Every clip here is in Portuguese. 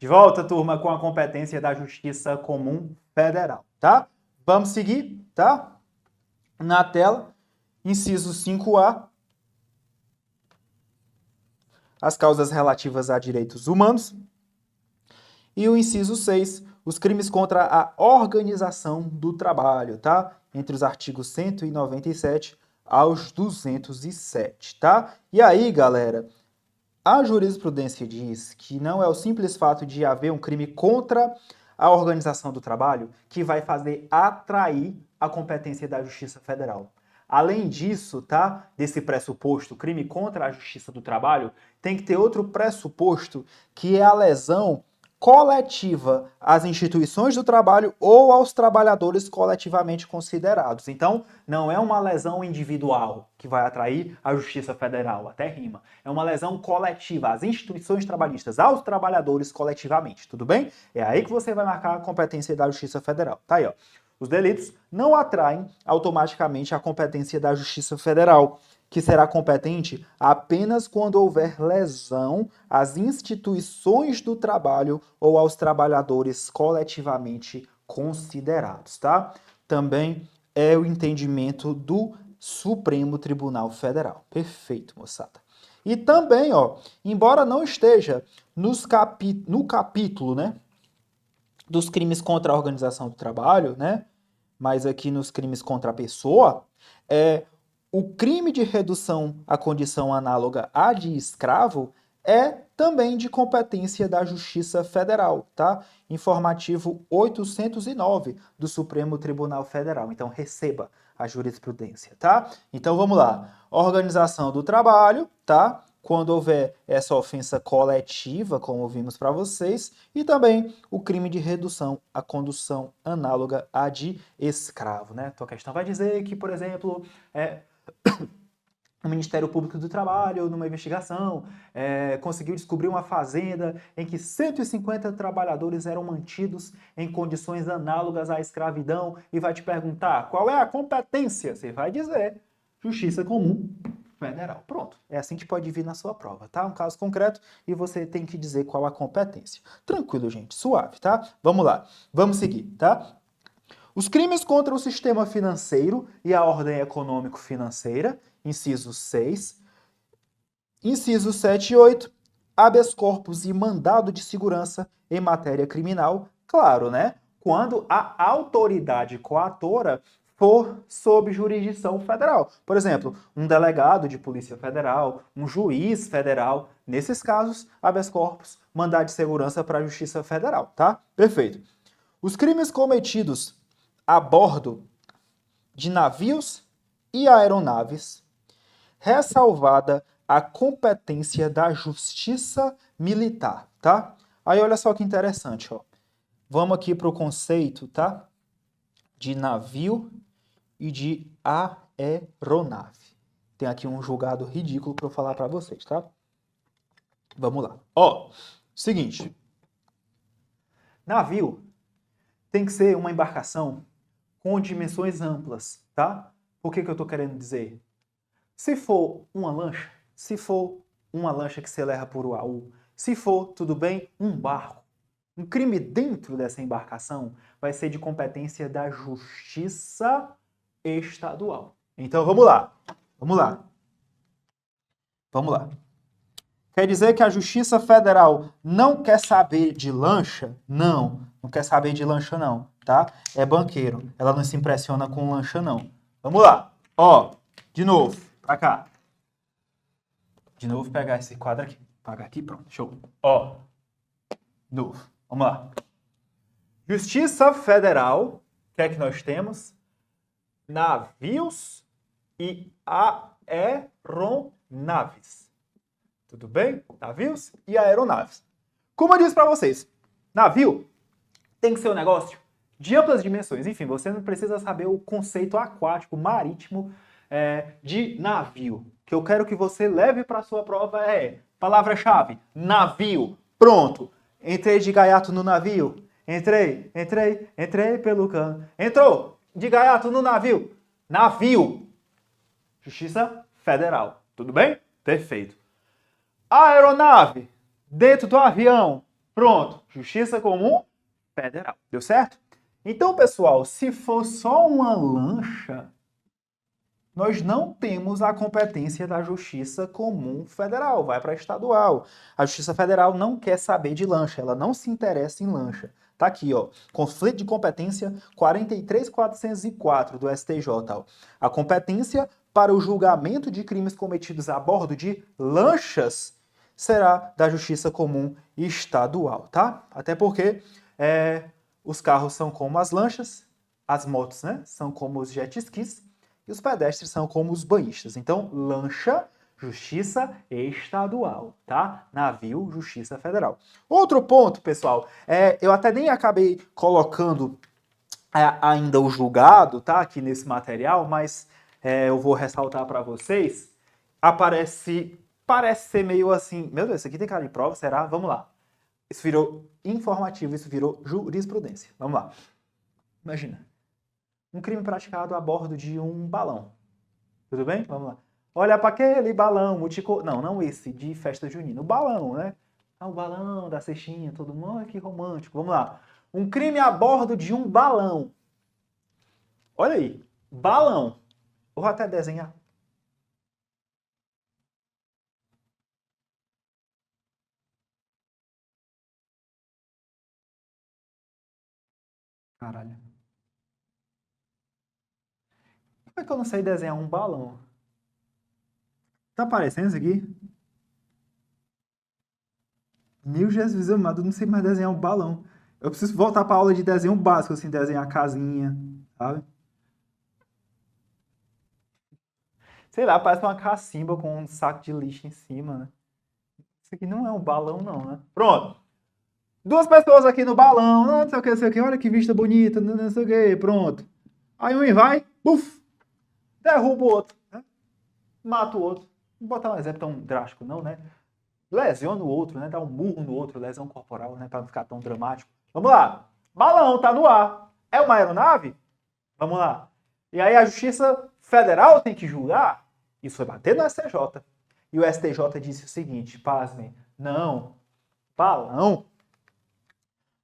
De volta, turma, com a competência da Justiça Comum Federal, tá? Vamos seguir, tá? Na tela, inciso 5A, as causas relativas a direitos humanos. E o inciso 6, os crimes contra a organização do trabalho, tá? Entre os artigos 197 aos 207, tá? E aí, galera, a jurisprudência diz que não é o simples fato de haver um crime contra a organização do trabalho que vai fazer atrair a competência da Justiça Federal. Além disso, tá? Desse pressuposto, crime contra a Justiça do Trabalho, tem que ter outro pressuposto, que é a lesão coletiva às instituições do trabalho ou aos trabalhadores coletivamente considerados. Então, não é uma lesão individual que vai atrair a Justiça Federal, até rima. É uma lesão coletiva às instituições trabalhistas, aos trabalhadores coletivamente, tudo bem? É aí que você vai marcar a competência da Justiça Federal. Tá aí, ó. Os delitos não atraem automaticamente a competência da Justiça Federal, que será competente apenas quando houver lesão às instituições do trabalho ou aos trabalhadores coletivamente considerados, tá? Também é o entendimento do Supremo Tribunal Federal. Perfeito, moçada. E também, ó, embora não esteja no capítulo, né, dos crimes contra a organização do trabalho, né, mas aqui nos crimes contra a pessoa, o crime de redução à condição análoga à de escravo é também de competência da Justiça Federal, tá? Informativo 809 do Supremo Tribunal Federal. Então, receba a jurisprudência, tá? Então, vamos lá. Organização do trabalho, tá? Quando houver essa ofensa coletiva, como vimos para vocês, e também o crime de redução à condução análoga à de escravo, né? Então, a questão vai dizer que, por exemplo, o Ministério Público do Trabalho, numa investigação, conseguiu descobrir uma fazenda em que 150 trabalhadores eram mantidos em condições análogas à escravidão e vai te perguntar qual é a competência. Você vai dizer Justiça Comum Federal. Pronto. É assim que pode vir na sua prova, tá? Um caso concreto e você tem que dizer qual a competência. Tranquilo, gente. Suave, tá? Vamos lá. Vamos seguir, tá? Os crimes contra o sistema financeiro e a ordem econômico-financeira, inciso 6. Inciso 7 e 8, habeas corpus e mandado de segurança em matéria criminal. Claro, né? Quando a autoridade coatora for sob jurisdição federal. Por exemplo, um delegado de polícia federal, um juiz federal. Nesses casos, habeas corpus, mandado de segurança para a Justiça Federal, tá? Perfeito. Os crimes cometidos a bordo de navios e aeronaves, ressalvada a competência da Justiça Militar, tá? Aí olha só que interessante, ó. Vamos aqui para o conceito, tá? De navio e de aeronave. Tem aqui um julgado ridículo para eu falar para vocês, tá? Vamos lá. Ó, seguinte. Navio tem que ser uma embarcação com dimensões amplas, tá? Por que eu estou querendo dizer? Se for uma lancha que se leva por UAU, se for, tudo bem, um barco, um crime dentro dessa embarcação vai ser de competência da Justiça Estadual. Então, vamos lá. Quer dizer que a Justiça Federal não quer saber de lancha? Não quer saber de lancha não, tá? É banqueiro. Ela não se impressiona com lancha não. Vamos lá. Ó, de novo, pra cá. De novo, pegar esse quadro aqui. Apagar aqui, pronto, show. Ó, de novo, vamos lá. Justiça Federal, o que é que nós temos? Navios e aeronaves. Tudo bem? Navios e aeronaves. Como eu disse para vocês, navio tem que ser um negócio de amplas dimensões. Enfim, você não precisa saber o conceito aquático, marítimo de navio. O que eu quero que você leve para a sua prova palavra-chave, navio. Pronto. Entrei de gaiato no navio. Entrei pelo cano. Entrou de gaiato no navio. Navio. Justiça Federal. Tudo bem? Perfeito. Aeronave, dentro do avião, Pronto, Justiça Comum Federal. Deu certo? Então, pessoal, se for só uma lancha, nós não temos a competência da Justiça Comum Federal, vai para a estadual. A Justiça Federal não quer saber de lancha, ela não se interessa em lancha. Tá aqui, ó, conflito de competência 43.404 do STJ. Ó. A competência para o julgamento de crimes cometidos a bordo de lanchas será da Justiça Comum Estadual, tá? Até porque os carros são como as lanchas, as motos, né, são como os jet skis, e os pedestres são como os banhistas. Então, lancha, Justiça Estadual, tá? Navio, Justiça Federal. Outro ponto, pessoal, eu até nem acabei colocando ainda o julgado, tá? Aqui nesse material, mas eu vou ressaltar para vocês. Parece ser meio assim, meu Deus, isso aqui tem cara de prova, será? Vamos lá. Isso virou informativo, isso virou jurisprudência. Vamos lá. Imagina. Um crime praticado a bordo de um balão. Tudo bem? Vamos lá. Olha para aquele balão multicolor. Não esse de festa junina. O balão, né? O balão da cestinha, todo mundo. Que romântico. Vamos lá. Um crime a bordo de um balão. Olha aí. Balão. Eu vou até desenhar. Caralho. Como é que eu não sei desenhar um balão? Tá aparecendo isso aqui? Meu Jesus amado, eu não sei mais desenhar um balão. Eu preciso voltar para aula de desenho básico, assim, desenhar a casinha, sabe? Sei lá, parece uma cacimba com um saco de lixo em cima, né? Isso aqui não é um balão, não, né? Pronto. Duas pessoas aqui no balão, não sei o que, não sei o que, olha que vista bonita, não sei o que, pronto. Aí um vai, buf, derruba o outro, né? Mata o outro. Não vou botar um exemplo tão drástico, não, né? Lesiona o outro, né? Dá um murro no outro, lesão corporal, né? Pra não ficar tão dramático. Vamos lá. Balão tá no ar. É uma aeronave? Vamos lá. E aí a Justiça Federal tem que julgar? Isso foi bater no STJ. E o STJ disse o seguinte, pasmem, não, balão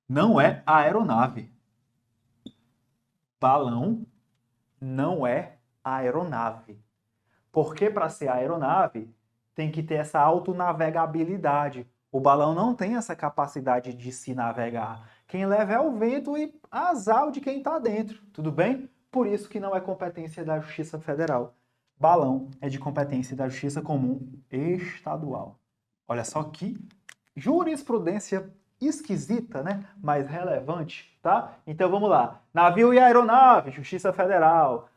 não é aeronave. Balão não é aeronave. Porque para ser aeronave, tem que ter essa autonavegabilidade. O balão não tem essa capacidade de se navegar. Quem leva é o vento e azar de quem está dentro, tudo bem? Por isso que não é competência da Justiça Federal. Balão é de competência da Justiça Comum Estadual. Olha só que jurisprudência esquisita, né? Mas relevante, tá? Então vamos lá. Navio e aeronave, Justiça Federal.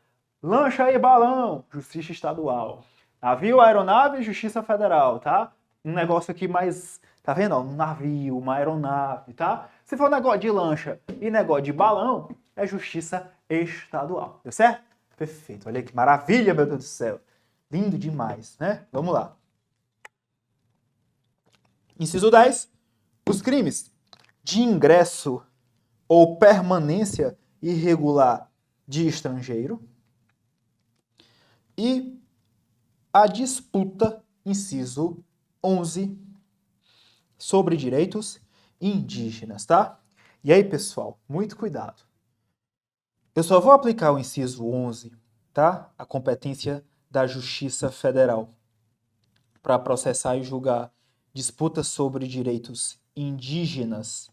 Lancha e balão, Justiça Estadual. Navio, aeronave, Justiça Federal, tá? Um negócio aqui mais, tá vendo? Um navio, uma aeronave, tá? Se for negócio de lancha e negócio de balão, é Justiça Estadual, deu certo? Perfeito, olha que maravilha, meu Deus do céu. Lindo demais, né? Vamos lá. Inciso 10. Os crimes de ingresso ou permanência irregular de estrangeiro e a disputa, inciso 11, sobre direitos indígenas, tá? E aí, pessoal, muito cuidado. Eu só vou aplicar o inciso 11, tá? A competência da Justiça Federal para processar e julgar disputas sobre direitos indígenas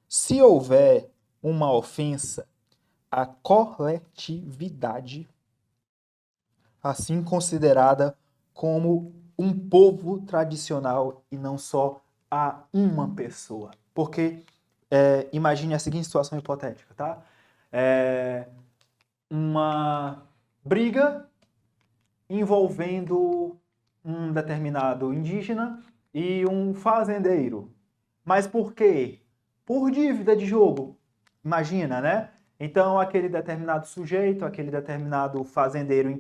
se houver uma ofensa à coletividade, assim considerada como um povo tradicional e não só a uma pessoa. Porque imagine a seguinte situação hipotética, tá? Uma briga envolvendo um determinado indígena e um fazendeiro. Mas por quê? Por dívida de jogo. Imagina, né? Então, aquele determinado sujeito, aquele determinado fazendeiro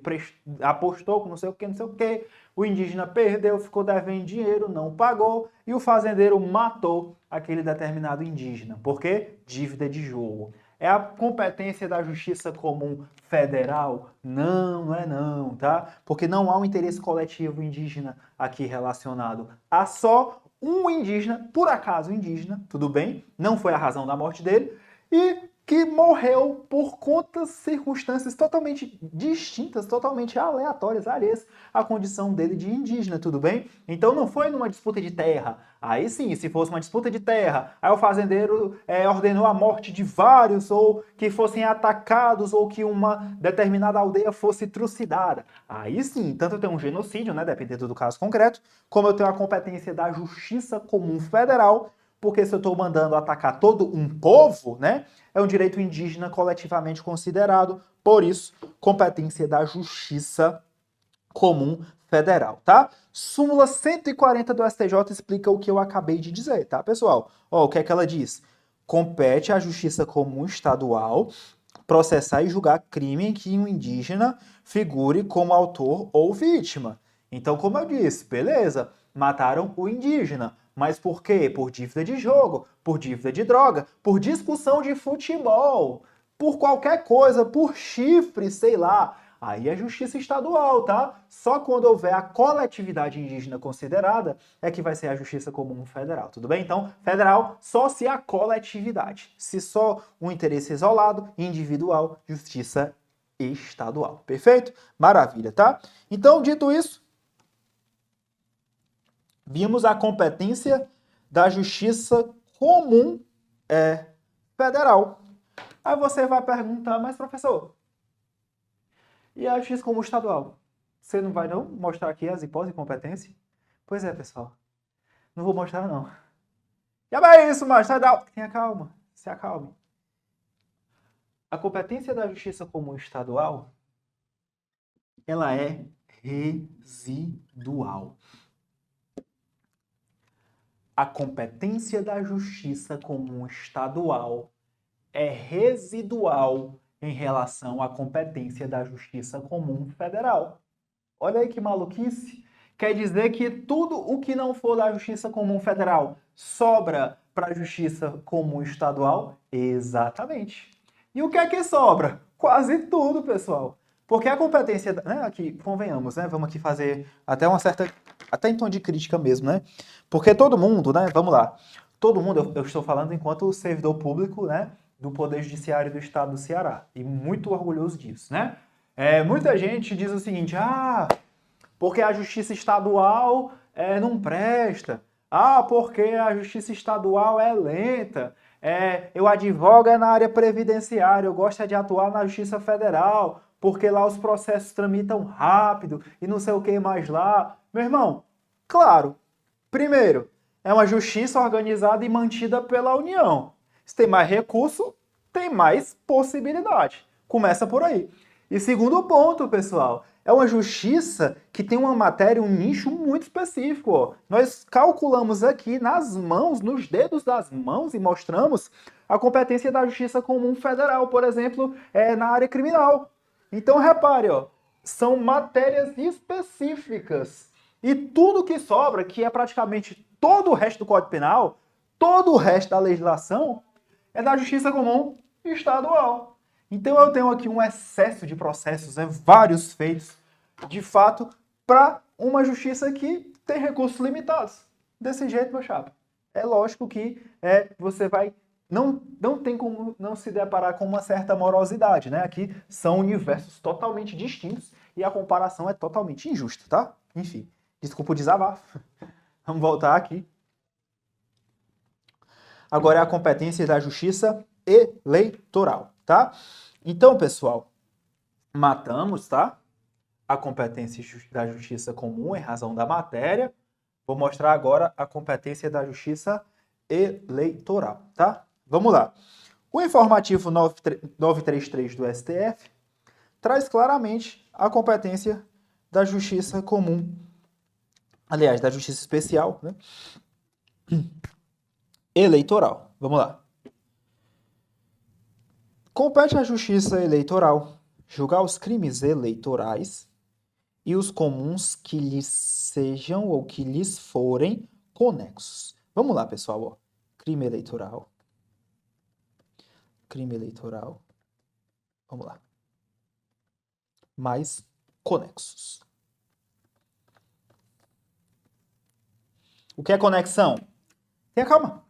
apostou com não sei o que, não sei o que, o indígena perdeu, ficou devendo dinheiro, não pagou, e o fazendeiro matou aquele determinado indígena. Por quê? Dívida de jogo. É a competência da Justiça Comum Federal? Não, não é não, tá? Porque não há um interesse coletivo indígena aqui relacionado. Há só um indígena, por acaso indígena, tudo bem, não foi a razão da morte dele, e que morreu por contas, circunstâncias totalmente distintas, totalmente aleatórias, alheias à condição dele de indígena, tudo bem? Então não foi numa disputa de terra. Aí sim, se fosse uma disputa de terra, aí o fazendeiro ordenou a morte de vários, ou que fossem atacados, ou que uma determinada aldeia fosse trucidada. Aí sim, tanto eu tenho um genocídio, né, dependendo do caso concreto, como eu tenho a competência da Justiça Comum Federal, porque se eu estou mandando atacar todo um povo, né, é um direito indígena coletivamente considerado, por isso, competência da Justiça Comum Federal, tá? Súmula 140 do STJ explica o que eu acabei de dizer, tá, pessoal? Ó, o que é que ela diz? Compete à Justiça Comum Estadual processar e julgar crime em que um indígena figure como autor ou vítima. Então, como eu disse, beleza, mataram o indígena. Mas por quê? Por dívida de jogo, por dívida de droga, por discussão de futebol, por qualquer coisa, por chifre, sei lá. Aí é justiça estadual, tá? Só quando houver a coletividade indígena considerada é que vai ser a justiça comum federal, tudo bem? Então, federal só se a coletividade. Se só um interesse isolado, individual, justiça estadual. Perfeito? Maravilha, tá? Então, dito isso, vimos a competência da justiça comum federal. Aí você vai perguntar, mas professor, e a justiça comum estadual? Você não vai não mostrar aqui as hipóteses de competência? Pois é, pessoal. Não vou mostrar, não. Já é isso, mas sai da... Tenha calma. Se acalme. A competência da justiça comum estadual, ela é residual. A competência da justiça comum estadual é residual em relação à competência da justiça comum federal. Olha aí que maluquice. Quer dizer que tudo o que não for da Justiça Comum Federal sobra para a Justiça Comum Estadual? Exatamente. E o que é que sobra? Quase tudo, pessoal. Porque a competência, né, aqui, convenhamos, né, vamos aqui fazer até uma certa, até em tom de crítica mesmo, né? Porque todo mundo, né, vamos lá, todo mundo, eu estou falando enquanto servidor público, né, do Poder Judiciário do Estado do Ceará, e muito orgulhoso disso, né? Muita gente diz o seguinte, porque a justiça estadual não presta, porque a justiça estadual é lenta, eu advogo na área previdenciária, eu gosto de atuar na justiça federal, porque lá os processos tramitam rápido e não sei o que mais lá. Meu irmão, claro, primeiro, é uma justiça organizada e mantida pela União. Se tem mais recurso, tem mais possibilidade. Começa por aí. E segundo ponto, pessoal, é uma justiça que tem uma matéria, um nicho muito específico. Ó. Nós calculamos aqui nas mãos, nos dedos das mãos e mostramos a competência da Justiça Comum Federal, por exemplo, na área criminal. Então, repare, ó, são matérias específicas. E tudo que sobra, que é praticamente todo o resto do Código Penal, todo o resto da legislação, é da Justiça Comum Estadual. Então eu tenho aqui um excesso de processos, vários feitos, de fato, para uma justiça que tem recursos limitados. Desse jeito, meu chapa. É lógico que você vai... Não tem como não se deparar com uma certa morosidade, né? Aqui são universos totalmente distintos e a comparação é totalmente injusta, tá? Enfim, desculpa o desabafo. Vamos voltar aqui. Agora é a competência da justiça eleitoral, tá? Então, pessoal, matamos, tá? A competência da justiça comum em razão da matéria. Vou mostrar agora a competência da justiça eleitoral, tá? Vamos lá. O informativo 933 do STF traz claramente a competência da justiça comum, aliás, da justiça especial, né? Eleitoral. Vamos lá. Compete à justiça eleitoral julgar os crimes eleitorais e os comuns que lhes sejam ou que lhes forem conexos. Vamos lá, pessoal. Ó. Crime eleitoral. Crime eleitoral. Vamos lá. Mais conexos. O que é conexão? Tenha calma.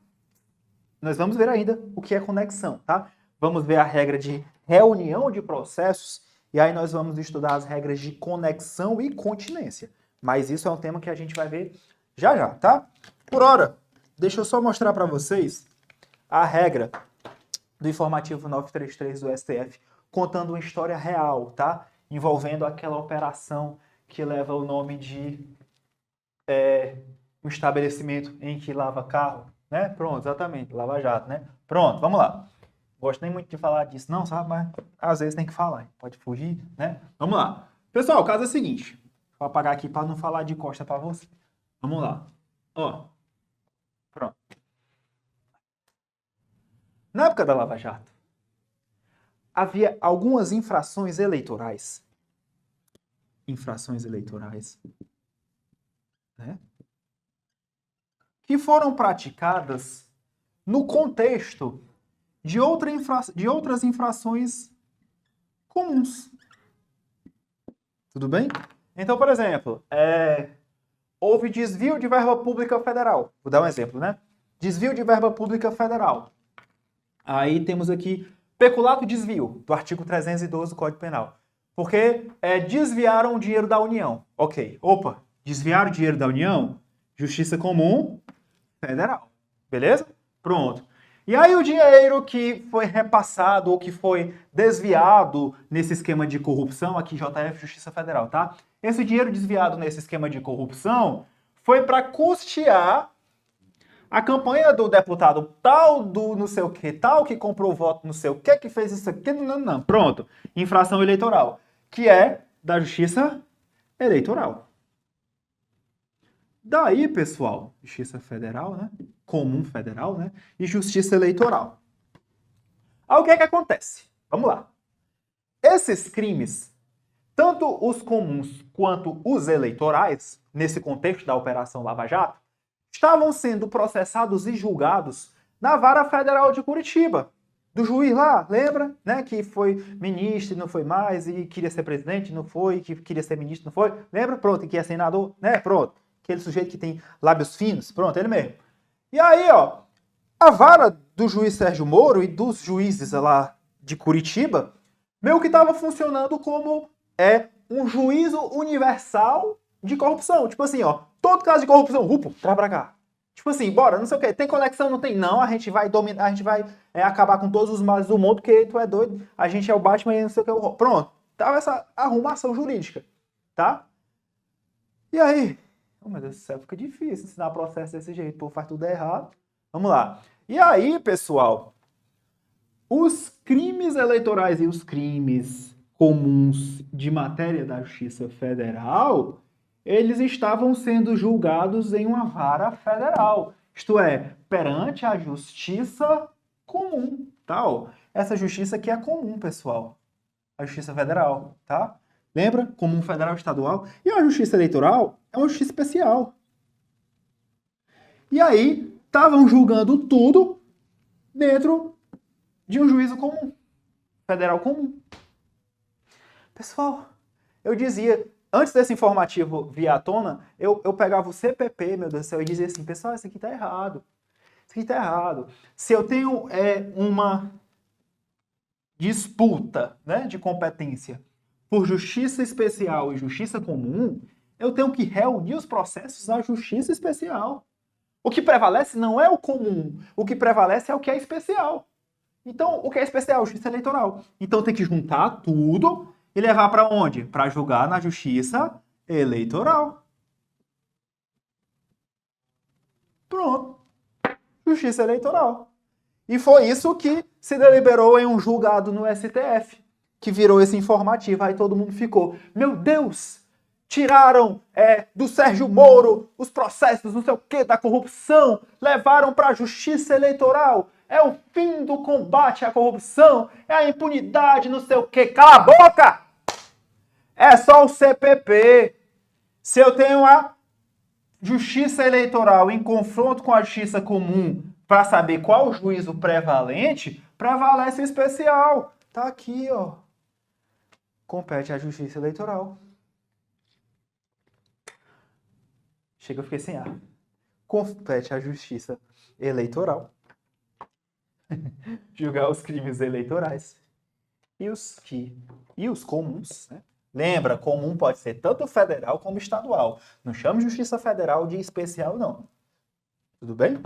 Nós vamos ver ainda o que é conexão, tá? Vamos ver a regra de reunião de processos e aí nós vamos estudar as regras de conexão e continência. Mas isso é um tema que a gente vai ver já já, tá? Por hora, deixa eu só mostrar para vocês a regra do informativo 933 do STF, contando uma história real, tá? Envolvendo aquela operação que leva o nome de um estabelecimento em que lava carro, né? Pronto, exatamente, Lava Jato, né? Pronto, vamos lá. Gosto nem muito de falar disso, não, sabe? Mas às vezes tem que falar, pode fugir, né? Vamos lá. Pessoal, o caso é o seguinte. Vou apagar aqui para não falar de costa para você. Vamos lá. Ó. Pronto. Na época da Lava Jato, havia algumas infrações eleitorais. Infrações eleitorais, né? Que foram praticadas no contexto de outras infrações comuns. Tudo bem? Então, por exemplo, houve desvio de verba pública federal. Vou dar um exemplo, né? Desvio de verba pública federal. Aí temos aqui peculato e desvio, do artigo 312 do Código Penal. Porque desviaram o dinheiro da União. Ok. Opa, desviaram o dinheiro da União? Justiça Comum Federal. Beleza? Pronto. E aí o dinheiro que foi repassado ou que foi desviado nesse esquema de corrupção, aqui JF Justiça Federal, tá? Esse dinheiro desviado nesse esquema de corrupção foi para custear a campanha do deputado tal do não sei o que, tal que comprou voto não sei o que fez isso aqui, não. Pronto. Infração eleitoral, que é da Justiça Eleitoral. Daí, pessoal, Justiça Federal, né? Comum Federal, né? E Justiça Eleitoral. Aí o que é que acontece? Vamos lá. Esses crimes, tanto os comuns quanto os eleitorais, nesse contexto da Operação Lava Jato, estavam sendo processados e julgados na Vara Federal de Curitiba. Do juiz lá, lembra? Né? Que foi ministro e não foi mais, e queria ser presidente, não foi, que queria ser ministro, não foi. Lembra? Pronto, e que é senador, né? Pronto. Aquele sujeito que tem lábios finos, pronto, ele mesmo. E aí, ó, a vara do juiz Sérgio Moro e dos juízes lá de Curitiba, meio que estava funcionando como um juízo universal de corrupção. Tipo assim, ó, todo caso de corrupção, traz pra cá. Tipo assim, bora, não sei o quê, tem conexão, não tem? Não, a gente vai dominar, a gente vai acabar com todos os males do mundo, porque tu é doido, a gente é o Batman e não sei o que. Pronto, tava essa arrumação jurídica, tá? E aí, oh, meu Deus do céu, fica difícil ensinar processo desse jeito, o povo faz tudo errado. Vamos lá. E aí, pessoal, os crimes eleitorais e os crimes comuns de matéria da Justiça Federal, eles estavam sendo julgados em uma vara federal, isto é, perante a Justiça Comum, tal. Essa justiça aqui é comum, pessoal. A Justiça Federal, tá? Lembra? Comum Federal Estadual. E a Justiça Eleitoral é uma justiça especial. E aí, estavam julgando tudo dentro de um juízo comum. Federal comum. Pessoal, eu dizia, antes desse informativo vir à tona, eu pegava o CPP, meu Deus do céu, e dizia assim, pessoal, isso aqui tá errado. Isso aqui tá errado. Se eu tenho uma disputa, né, de competência por justiça especial e justiça comum, eu tenho que reunir os processos à justiça especial. O que prevalece não é o comum, o que prevalece é o que é especial. Então, o que é especial? Justiça eleitoral. Então tem que juntar tudo e levar para onde? Para julgar na justiça eleitoral. Pronto. Justiça eleitoral. E foi isso que se deliberou em um julgado no STF, que virou esse informativo. Aí todo mundo ficou, meu Deus, tiraram do Sérgio Moro os processos, não sei o que, da corrupção, levaram para a justiça eleitoral. É o fim do combate à corrupção, é a impunidade, não sei o que. Cala a boca! É só o CPP. Se eu tenho a justiça eleitoral em confronto com a justiça comum para saber qual o juízo prevalente, prevalece o especial. Tá aqui, ó. Compete à justiça eleitoral. Chega, eu fiquei sem ar. compete à Justiça Eleitoral julgar os crimes eleitorais e os comuns, né? Lembra, comum pode ser tanto federal como estadual. Não chama Justiça Federal de especial, não. Tudo bem?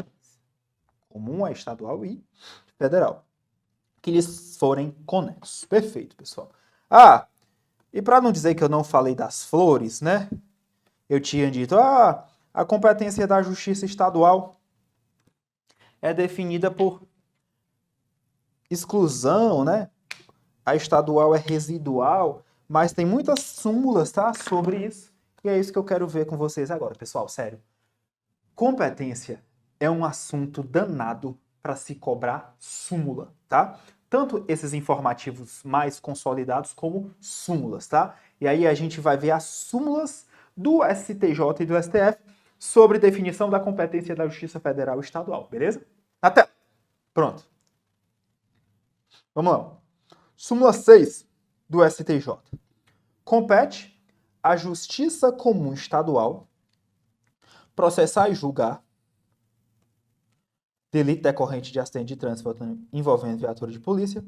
Comum é estadual e federal. Que lhes forem conexos. Perfeito, pessoal. Ah, e para não dizer que eu não falei das flores, né? Eu tinha dito, a competência da Justiça Estadual é definida por exclusão, né? A estadual é residual, mas tem muitas súmulas, tá? Sobre isso. E é isso que eu quero ver com vocês agora, pessoal, sério. Competência é um assunto danado para se cobrar súmula, tá? Tanto esses informativos mais consolidados como súmulas, tá? E aí a gente vai ver as súmulas do STJ e do STF sobre definição da competência da Justiça Federal e Estadual, beleza? Na tela. Pronto. Vamos lá. Súmula 6 do STJ. Compete à Justiça Comum Estadual processar e julgar delito decorrente de acidente de trânsito envolvendo viatura de polícia,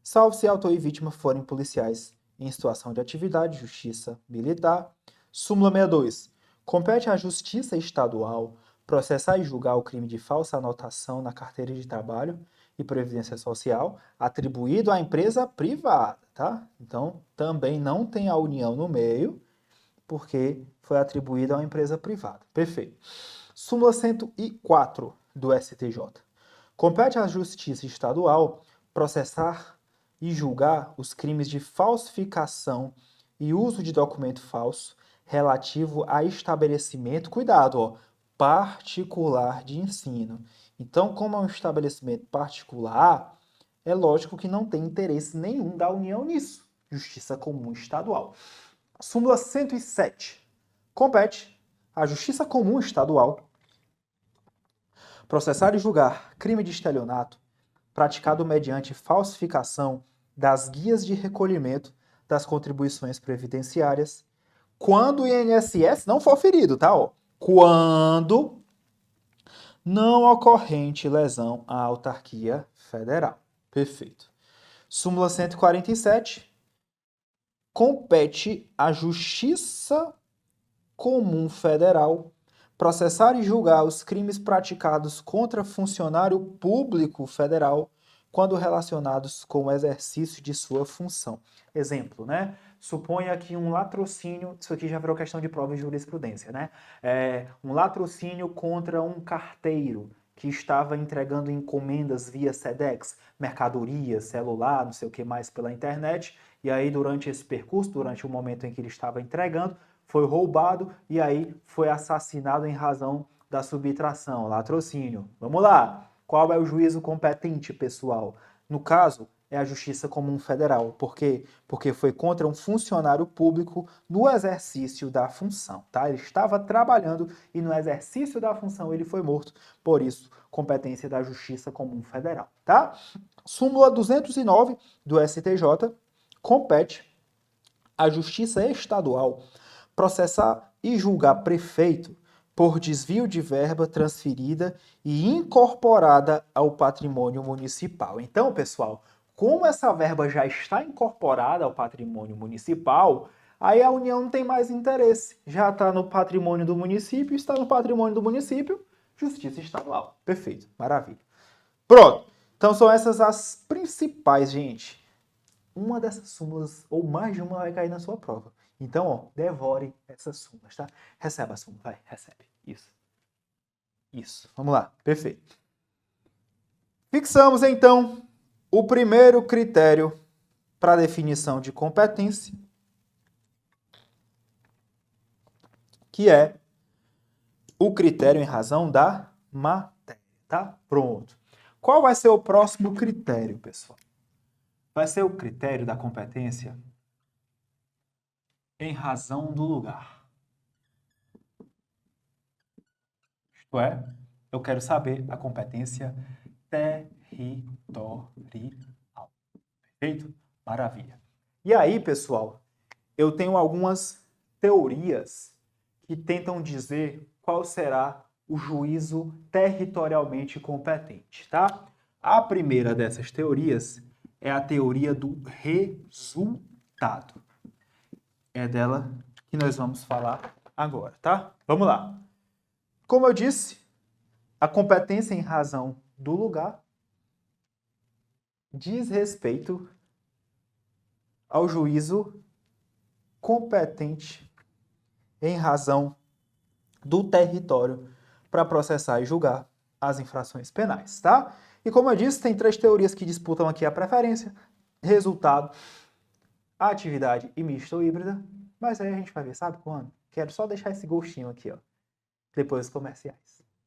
salvo se autor e vítima forem policiais em situação de atividade, justiça militar. Súmula 62. Compete à Justiça Estadual processar e julgar o crime de falsa anotação na carteira de trabalho e previdência social atribuído à empresa privada, tá? Então, também não tem a União no meio, porque foi atribuído a uma empresa privada. Perfeito. Súmula 104 do STJ. Compete à Justiça Estadual processar e julgar os crimes de falsificação e uso de documento falso relativo a estabelecimento, cuidado, ó, particular de ensino. Então, como é um estabelecimento particular, é lógico que não tem interesse nenhum da União nisso. Justiça Comum Estadual. Súmula 107. Compete à Justiça Comum Estadual processar e julgar crime de estelionato praticado mediante falsificação das guias de recolhimento das contribuições previdenciárias, quando o INSS não for ferido, tá? Ó. Quando não ocorrente lesão à autarquia federal. Perfeito. Súmula 147. Compete à Justiça Comum Federal processar e julgar os crimes praticados contra funcionário público federal quando relacionados com o exercício de sua função. Exemplo, né? Suponha que um latrocínio, isso aqui já virou questão de prova e jurisprudência, né? Um latrocínio contra um carteiro que estava entregando encomendas via SEDEX, mercadoria, celular, não sei o que mais pela internet, e aí durante esse percurso, durante o momento em que ele estava entregando, foi roubado e aí foi assassinado em razão da subtração, latrocínio. Vamos lá. Qual é o juízo competente, pessoal? No caso, é a Justiça Comum Federal. Por quê? Porque foi contra um funcionário público no exercício da função, tá? Ele estava trabalhando e no exercício da função ele foi morto. Por isso, competência da Justiça Comum Federal, tá? Súmula 209 do STJ compete à Justiça Estadual processar e julgar prefeito por desvio de verba transferida e incorporada ao patrimônio municipal. Então, pessoal, como essa verba já está incorporada ao patrimônio municipal, aí a União não tem mais interesse. Já está no patrimônio do município, está no patrimônio do município, Justiça Estadual. Perfeito, maravilha. Pronto. Então são essas as principais, gente. Uma dessas súmulas, ou mais de uma, vai cair na sua prova. Então, ó, devore essas súmulas, tá? Receba a súmula, vai, recebe. Isso. Isso. Vamos lá. Perfeito. Fixamos, então, o primeiro critério para definição de competência, que é o critério em razão da matéria, tá? Pronto. Qual vai ser o próximo critério, pessoal? Vai ser o critério da competência em razão do lugar. Isto é, eu quero saber a competência territorial. Perfeito? Maravilha. E aí, pessoal, eu tenho algumas teorias que tentam dizer qual será o juízo territorialmente competente, tá? A primeira dessas teorias é a teoria do resultado. É dela que nós vamos falar agora, tá? Vamos lá. Como eu disse, a competência em razão do lugar diz respeito ao juízo competente em razão do território para processar e julgar as infrações penais, tá? E como eu disse, tem 3 teorias que disputam aqui a preferência: resultado, atividade e mista ou híbrida. Mas aí a gente vai ver, sabe quando? Quero só deixar esse gostinho aqui, ó, depois dos comerciais.